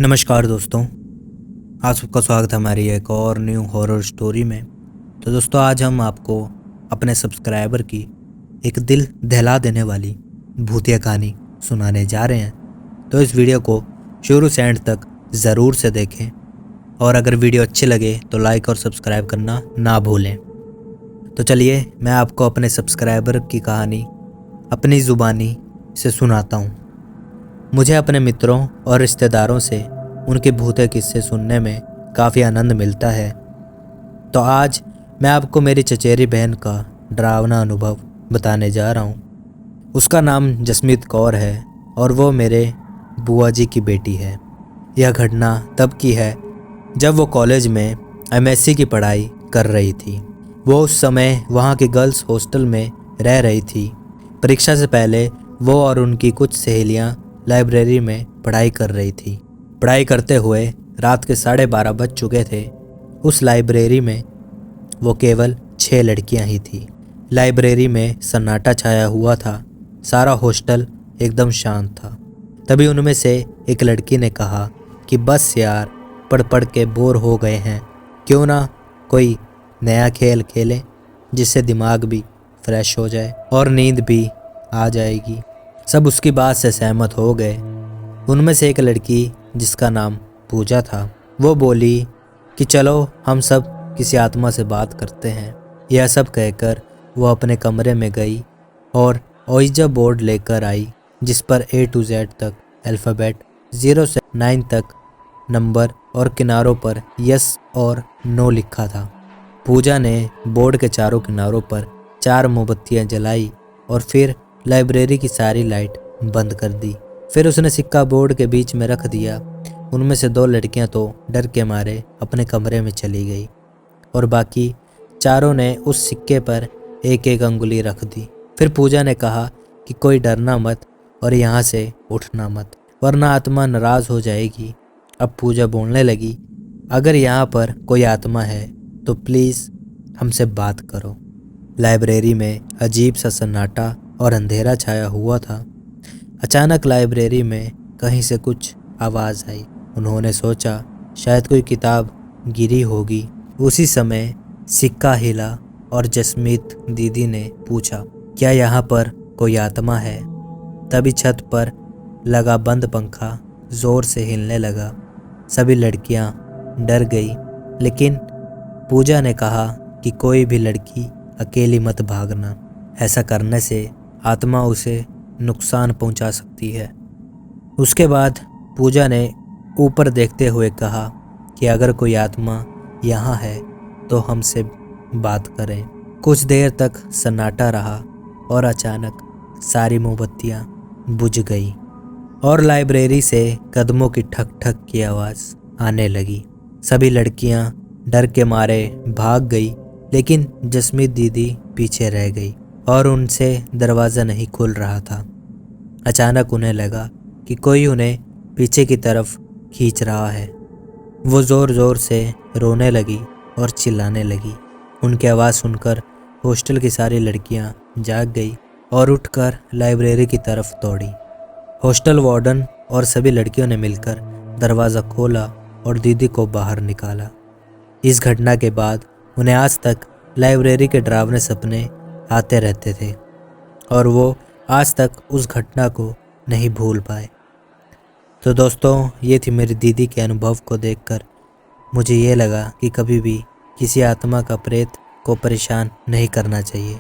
नमस्कार दोस्तों, आप सबका स्वागत है हमारी एक और न्यू हॉरर स्टोरी में। तो दोस्तों, आज हम आपको अपने सब्सक्राइबर की एक दिल दहला देने वाली भूतिया कहानी सुनाने जा रहे हैं। तो इस वीडियो को शुरू से एंड तक ज़रूर से देखें और अगर वीडियो अच्छी लगे तो लाइक और सब्सक्राइब करना ना भूलें। तो चलिए मैं आपको अपने सब्सक्राइबर की कहानी अपनी ज़ुबानी से सुनाता हूँ। मुझे अपने मित्रों और रिश्तेदारों से उनके भूते किस्से सुनने में काफ़ी आनंद मिलता है। तो आज मैं आपको मेरी चचेरी बहन का डरावना अनुभव बताने जा रहा हूँ। उसका नाम जसमीत कौर है और वो मेरे बुआ जी की बेटी है। यह घटना तब की है जब वो कॉलेज में एमएससी की पढ़ाई कर रही थी। वो उस समय वहाँ के गर्ल्स हॉस्टल में रह रही थी। परीक्षा से पहले वो और उनकी कुछ सहेलियाँ लाइब्रेरी में पढ़ाई कर रही थी। पढ़ाई करते हुए रात के 12:30 बज चुके थे। उस लाइब्रेरी में वो केवल 6 लड़कियां ही थी। लाइब्रेरी में सन्नाटा छाया हुआ था। सारा हॉस्टल एकदम शांत था। तभी उनमें से एक लड़की ने कहा कि बस यार, पढ़ पढ़ के बोर हो गए हैं, क्यों ना कोई नया खेल खेलें जिससे दिमाग भी फ्रेश हो जाए और नींद भी आ जाएगी। सब उसकी बात से सहमत हो गए। उनमें से एक लड़की, जिसका नाम पूजा था, वो बोली कि चलो हम सब किसी आत्मा से बात करते हैं। यह सब कहकर वो अपने कमरे में गई और ओइजा बोर्ड लेकर आई जिस पर A to Z तक अल्फ़ाबेट, 0 से 9 तक नंबर और किनारों पर यस और नो लिखा था। पूजा ने बोर्ड के चारों किनारों पर 4 मोमबत्तियाँ जलाई और फिर लाइब्रेरी की सारी लाइट बंद कर दी। फिर उसने सिक्का बोर्ड के बीच में रख दिया। उनमें से 2 लड़कियां तो डर के मारे अपने कमरे में चली गई और बाकी चारों ने उस सिक्के पर एक एक अंगुली रख दी। फिर पूजा ने कहा कि कोई डरना मत और यहाँ से उठना मत, वरना आत्मा नाराज़ हो जाएगी। अब पूजा बोलने लगी, अगर यहाँ पर कोई आत्मा है तो प्लीज़ हमसे बात करो। लाइब्रेरी में अजीब सा सन्नाटा और अंधेरा छाया हुआ था। अचानक लाइब्रेरी में कहीं से कुछ आवाज़ आई। उन्होंने सोचा शायद कोई किताब गिरी होगी। उसी समय सिक्का हिला और जसमीत दीदी ने पूछा, क्या यहाँ पर कोई आत्मा है? तभी छत पर लगा बंद पंखा ज़ोर से हिलने लगा। सभी लड़कियाँ डर गई, लेकिन पूजा ने कहा कि कोई भी लड़की अकेली मत भागना। ऐसा करने से आत्मा उसे नुकसान पहुंचा सकती है। उसके बाद पूजा ने ऊपर देखते हुए कहा कि अगर कोई आत्मा यहाँ है तो हमसे बात करें। कुछ देर तक सन्नाटा रहा और अचानक सारी मोमबत्तियाँ बुझ गई और लाइब्रेरी से कदमों की ठक ठक की आवाज़ आने लगी। सभी लड़कियाँ डर के मारे भाग गई, लेकिन जसमीत दीदी पीछे रह गई और उनसे दरवाज़ा नहीं खुल रहा था। अचानक उन्हें लगा कि कोई उन्हें पीछे की तरफ खींच रहा है। वो ज़ोर ज़ोर से रोने लगी और चिल्लाने लगी। उनकी आवाज़ सुनकर हॉस्टल की सारी लड़कियां जाग गई और उठकर लाइब्रेरी की तरफ दौड़ी। हॉस्टल वार्डन और सभी लड़कियों ने मिलकर दरवाज़ा खोला और दीदी को बाहर निकाला। इस घटना के बाद उन्हें आज तक लाइब्रेरी के डरावने सपने आते रहते थे और वो आज तक उस घटना को नहीं भूल पाए। तो दोस्तों, ये थी मेरी दीदी के अनुभव को देखकर मुझे ये लगा कि कभी भी किसी आत्मा का प्रेत को परेशान नहीं करना चाहिए।